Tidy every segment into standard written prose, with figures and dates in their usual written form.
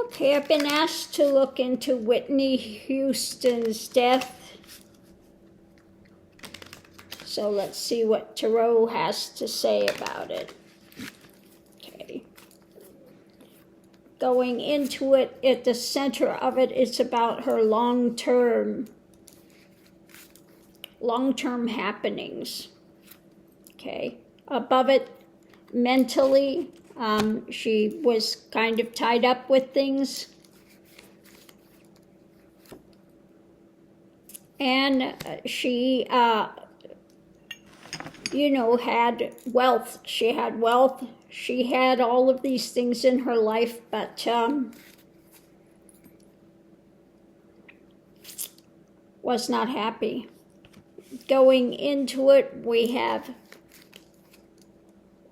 Okay, I've been asked to look into Whitney Houston's death. So let's see what Tarot has to say about it. Okay. Going into it, at the center of it, it's about her long-term happenings. Okay. Above it, mentally, she was kind of tied up with things. And she, had wealth. She had wealth. She had all of these things in her life, but was not happy. Going into it, we have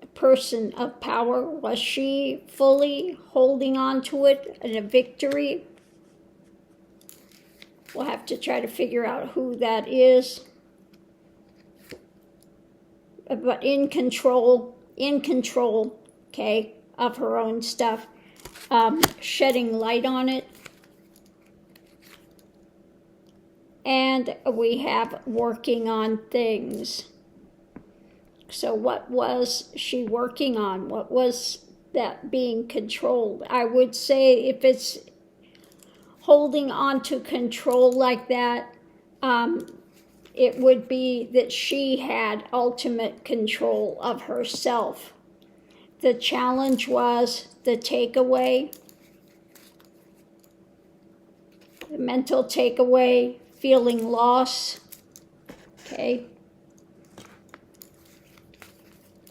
a person of power. Was she fully holding on to it and a victory? We'll have to try to figure out who that is. But in control, okay, of her own stuff, shedding light on it. And we have working on things. So what was she working on? What was that being controlled? I would say if it's holding on to control like that, it would be that she had ultimate control of herself. The challenge was the takeaway, the mental takeaway, feeling loss. Okay.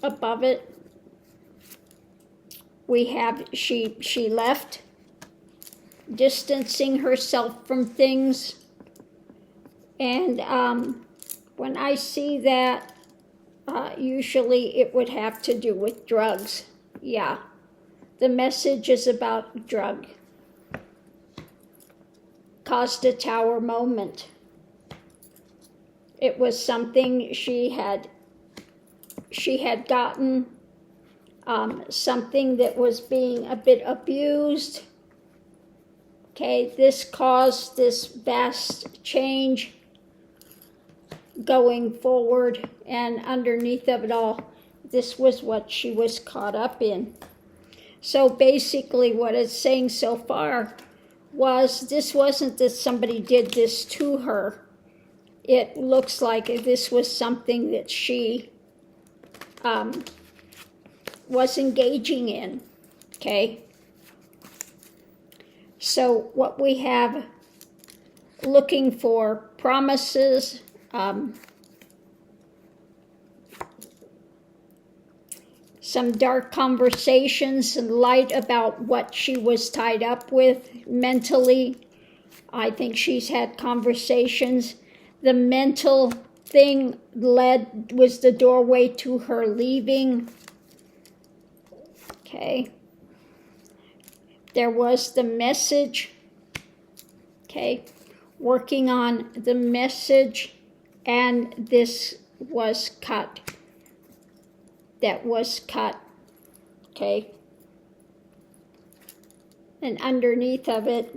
Above it, we have she left, distancing herself from things. And when I see that, usually it would have to do with drugs. Yeah, the message is about drug. Caused a tower moment. It was something she had gotten, something that was being a bit abused. Okay, this caused this vast change going forward, and underneath of it all, this was what she was caught up in. So basically what it's saying so far was this wasn't that somebody did this to her. It looks like this was something that she was engaging in, okay? So what we have, looking for promises, some dark conversations and light about what she was tied up with mentally. I think she's had conversations. The mental thing was the doorway to her leaving. Okay. There was the message. Okay. Working on the message, and this was cut. That was cut. Okay. And underneath of it,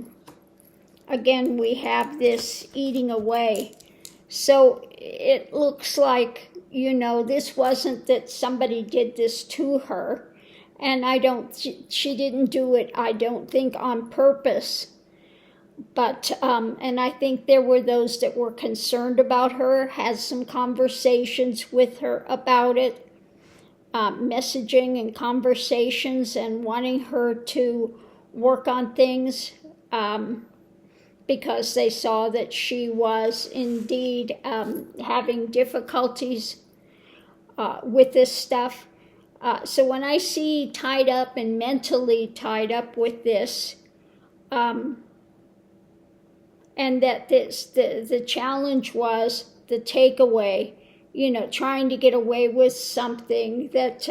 again, we have this eating away. So it looks like, this wasn't that somebody did this to her. And she didn't do it, I don't think, on purpose. But, and I think there were those that were concerned about her, had some conversations with her about it, messaging and conversations, and wanting her to work on things, because they saw that she was indeed having difficulties with this stuff. So when I see tied up and mentally tied up with this, and that the challenge was the takeaway, trying to get away with something that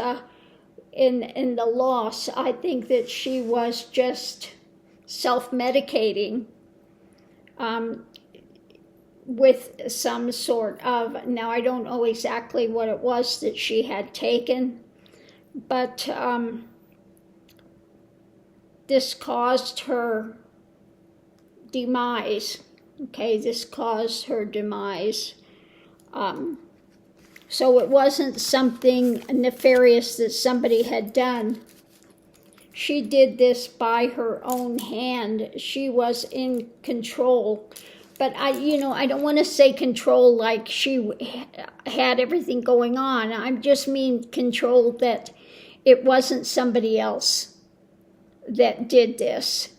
in the loss, I think that she was just self-medicating with some sort of, now I don't know exactly what it was that she had taken, but this caused her demise. Okay, this caused her demise. So it wasn't something nefarious that somebody had done. She did this by her own hand. She was in control. But I don't want to say control like she had everything going on. I just mean control that it wasn't somebody else that did this.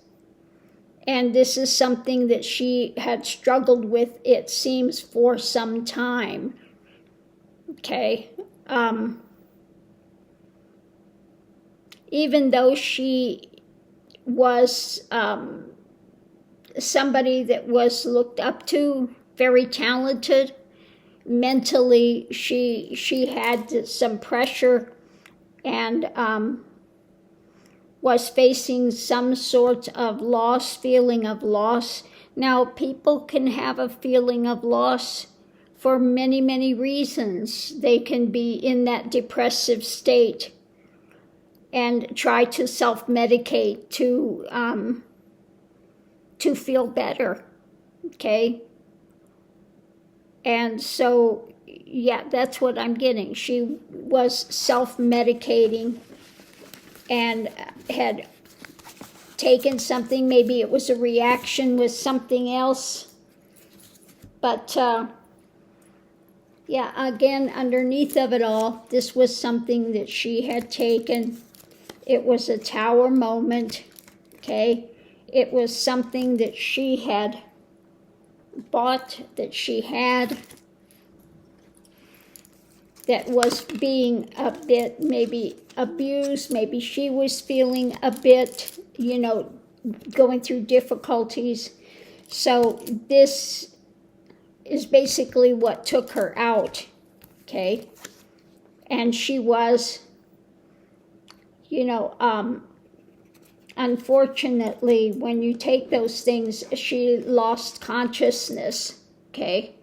And this is something that she had struggled with, it seems, for some time. Okay. Even though she was somebody that was looked up to, very talented, mentally she had some pressure and was facing some sort of loss, feeling of loss. Now, people can have a feeling of loss for many, many reasons. They can be in that depressive state and try to self-medicate to feel better, okay? And so, yeah, that's what I'm getting. She was self-medicating and had taken something. Maybe it was a reaction with something else. But, yeah, again, underneath of it all, this was something that she had taken. It was a tower moment, okay? It was something that she had bought, that she had, that was being a bit maybe abused. Maybe she was feeling a bit, going through difficulties. So this is basically what took her out, okay? And she was, unfortunately, when you take those things, she lost consciousness, okay?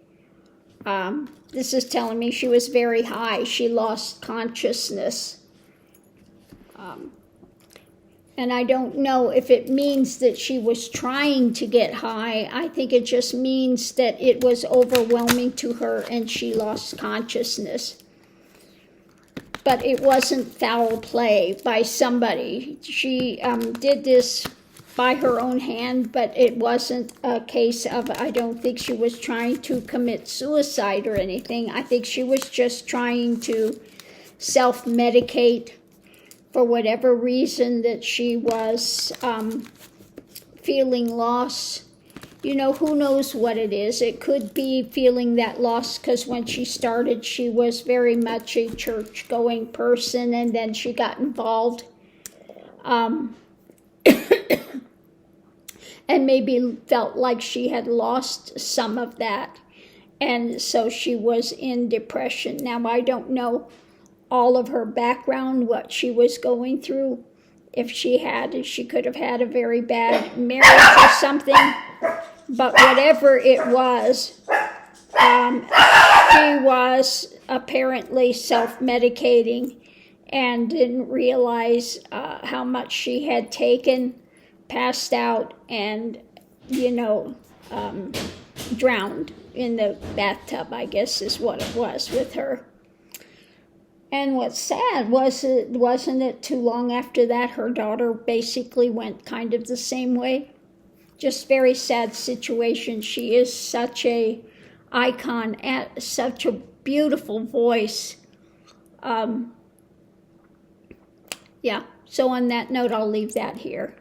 This is telling me she was very high. She lost consciousness. And I don't know if it means that she was trying to get high. I think it just means that it was overwhelming to her and she lost consciousness. But it wasn't foul play by somebody. She did this by her own hand, but it wasn't a case of, I don't think she was trying to commit suicide or anything. I think she was just trying to self-medicate for whatever reason that she was feeling loss. Who knows what it is. It could be feeling that loss because when she started, she was very much a church-going person, and then she got involved. And maybe felt like she had lost some of that. And so she was in depression. Now, I don't know all of her background, what she was going through. If she could have had a very bad marriage or something. But whatever it was, she was apparently self-medicating and didn't realize how much she had taken, passed out, and, drowned in the bathtub, I guess is what it was with her. And what's sad wasn't it too long after that her daughter basically went kind of the same way? Just very sad situation. She is such a icon, such a beautiful voice. Yeah, so on that note, I'll leave that here.